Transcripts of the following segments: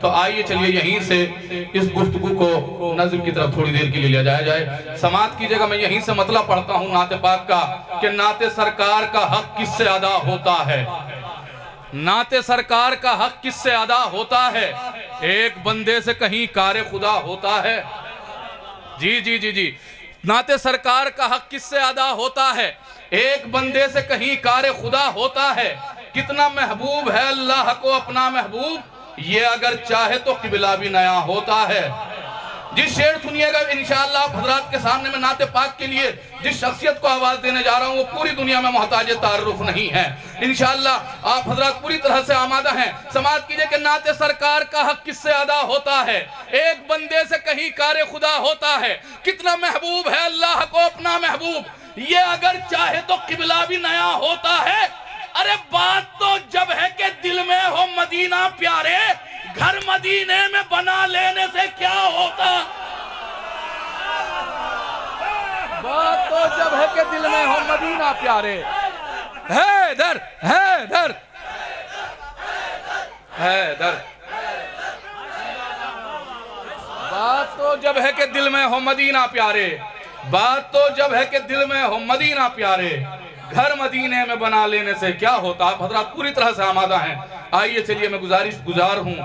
तो आइए चलिए यहीं से इस गुफ्तगू को नज़्म की तरफ थोड़ी देर के लिए ले जाया जाए। समाअत कीजिएगा, मैं यहीं से मतलब पढ़ता हूँ नाते पाक का कि नाते सरकार का हक किससे अदा होता है। नाते सरकार का हक किससे अदा होता है? एक बंदे से कहीं कारे खुदा होता है। जी जी जी जी, नाते सरकार का हक किससे अदा होता है? एक बंदे से कहीं कारे खुदा होता है। कितना महबूब है अल्लाह को अपना महबूब, ये अगर चाहे तो किबला भी नया होता है। जिस शेर सुनिएगा इंशाअल्लाह हजरात के सामने में नाते पाक के लिए जिस शख्सियत को आवाज देने जा रहा हूँ वो पूरी दुनिया में मोहताज तारुफ नहीं है। इंशाअल्लाह आप हजरात पूरी तरह से आमादा हैं। समाअत कीजिए कि नाते सरकार का हक किससे अदा होता है? एक बंदे से कहीं कारे खुदा होता है। कितना महबूब है अल्लाह को अपना महबूब, ये अगर चाहे तो किबला भी नया होता है। अरे बात तो जब है कि दिल में हो मदीना प्यारे, घर मदीने में बना लेने से क्या होता। बात तो जब है कि दिल में हो मदीना प्यारे, हैदर हैदर हैदर। बात तो जब है कि दिल में हो मदीना प्यारे, बात तो जब है कि दिल में हो मदीना प्यारे, घर मदीने में बना लेने से क्या होता। आप हजरात पूरी तरह से आमादा हैं। आइए चलिए मैं गुजार हूँ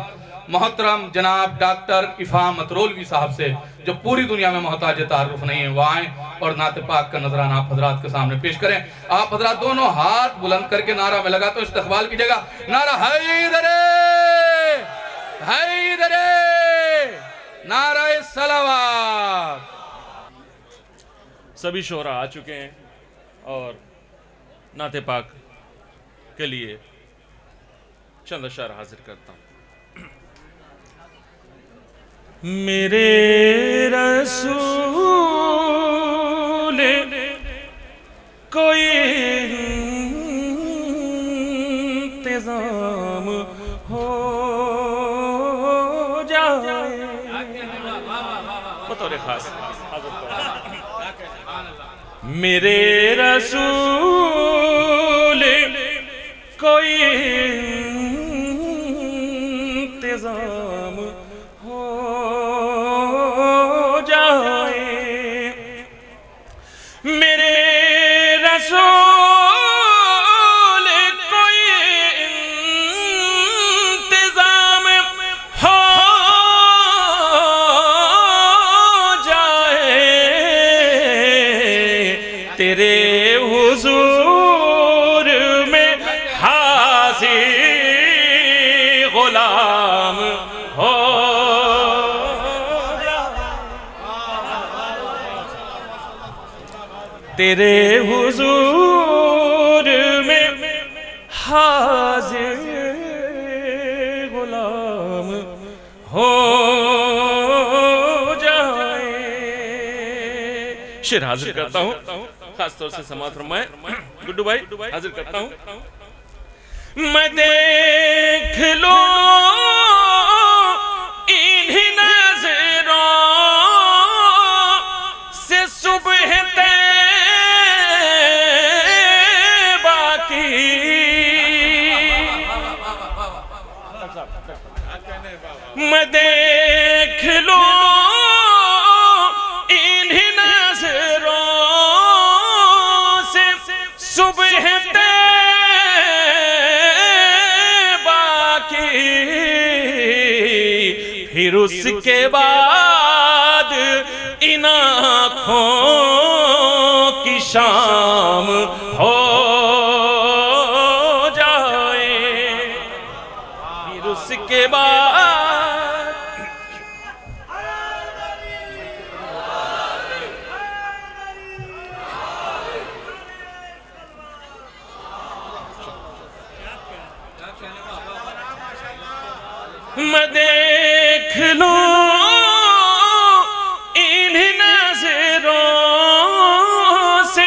मोहतरम जनाब डॉक्टर इफ़ा मतरोलवी साहब से, जो पूरी दुनिया में मोहताज तारुफ नहीं है, वो आए और नाते पाक का नजराना आप हजरात के सामने पेश करें। आप हजरात दोनों हाथ बुलंद करके नारा में लगा तो इस्तकबाल कीजिएगा। नारा हैदरे हैदरे, नारा सलावत। सभी शोरा आ चुके हैं और नाते पाक के लिए चंद अशार हाजिर करता हूँ। मेरे रसूल कोई इंतजाम हो जाए, बतौर खास मेरे रसूल कोई इंतजाम हो जाए, मेरे रसूल कोई इंतजाम हो जाए, तेरे हुजूर में हाज़िर गुलाम हो जाए, तेरे हुजूर में हाज़िर गुलाम हो जाए। शेर हाजिर करता हूँ, खास तौर से समाअत फरमाए गुड्डू भाई, हाजिर करता हूँ। मैं देख लो इन्हीं नज़रों से सुबह तैबा की, मैं देख लो इन्हीं नज़रों से सुबह तैबा की, फिर उसके बाद इन आँखों की शाम हो जाए, फिर उसके बाद मैं देख लूं इन्हीं नज़रों से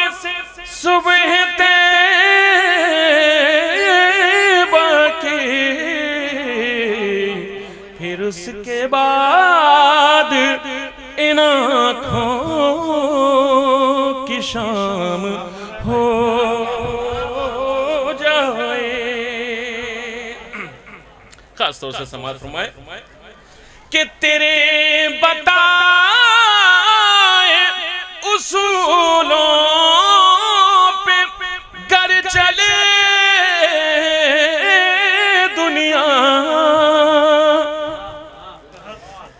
सुबह तैबा की, फिर उसके बाद इन आँखों की शाम हो जाए। खास तौर से समाअत फरमाए कि तेरे बताए उसूलों पे कर चले दुनिया,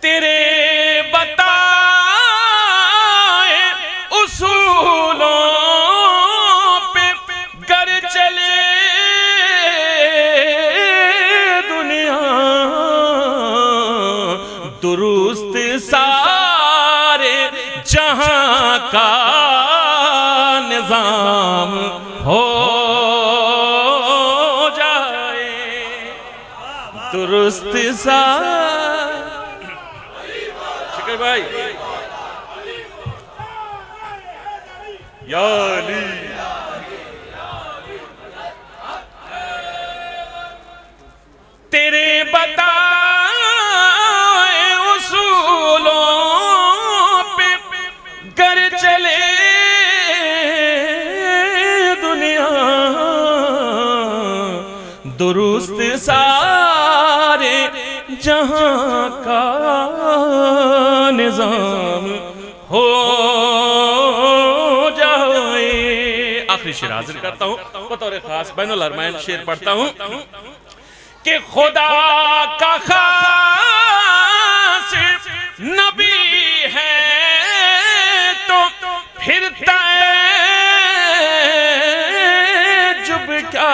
तेरे बताए उसूलों पे कर चले दुनिया, दुरुस्त सारे जहां का निजाम हो जाए, दुरुस्त सा शिकर भाई या अली। तेरे बताए उसूलों पे कर चले दुनिया, दुरुस्त सारे जहां का निजाम हो जाए। आखिरी शेर हाजिर करता हूं, बतौर खास बैनुल अरमैन शेर पढ़ता हूं कि खुदा का खास नबी है तो फिर ताज्जुब क्या।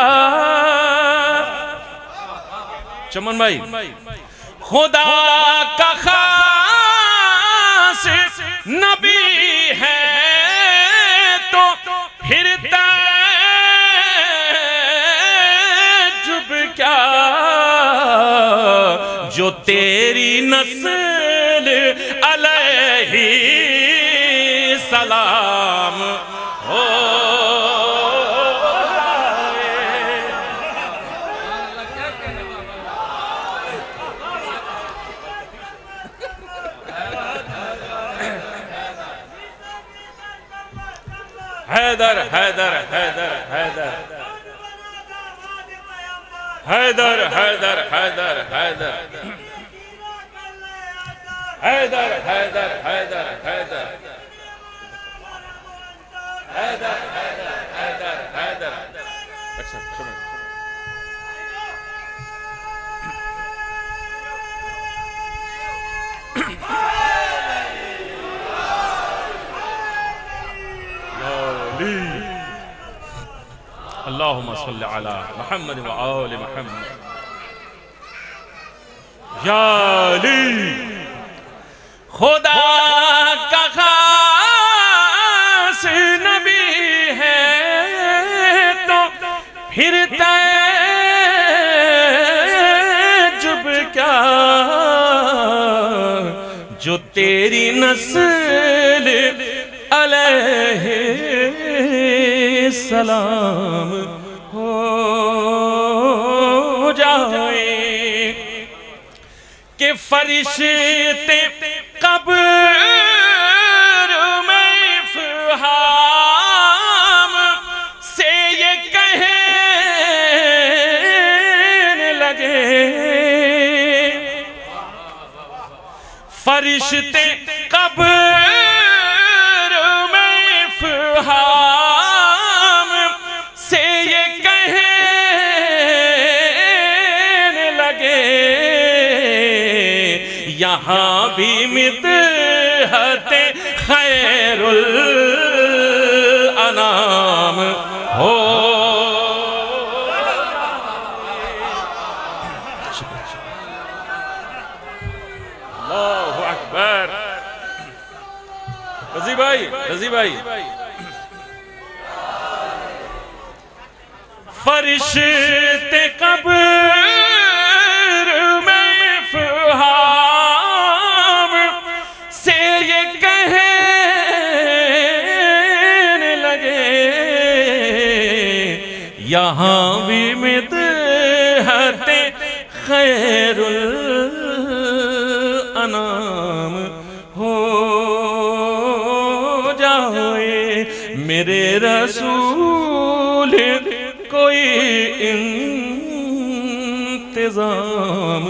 चमन भाई, खुदा का खास नबी है तो फिर ताज्जुब क्या, जो तेरी नस्ल अलैहि सलाम हो हैदर हैदर हैदर हैदर हैदर हैदर हैदर हैदर हैदर हैदर हैदर हैदर हैदर हैदर हैदर। अच्छा अल्लाहुम्मा सल्ली अला मुहम्मद व आले मुहम्मद या अली। खुदा का खास नबी है तो फिर ताज्जुब क्या, जो तेरी नस्ल अलैहि सलाम हो जाए, कि फरिश्ते कब्र में इफ़हाम से ये कहने लगे, फरिश्ते कब्र में इफ़हाम से ये कहने लगे, यहाँ भी मिदहते खैरुल अनाम हो। अल्लाहु अकबर। रजी भाई, रजी भाई, फरिश्ते कब्र में इफ़हाम से ये कहने लगे, यहाँ भी मिदहते खैरुल अनाम हो जाए, मेरे रसूल कोई इंतजाम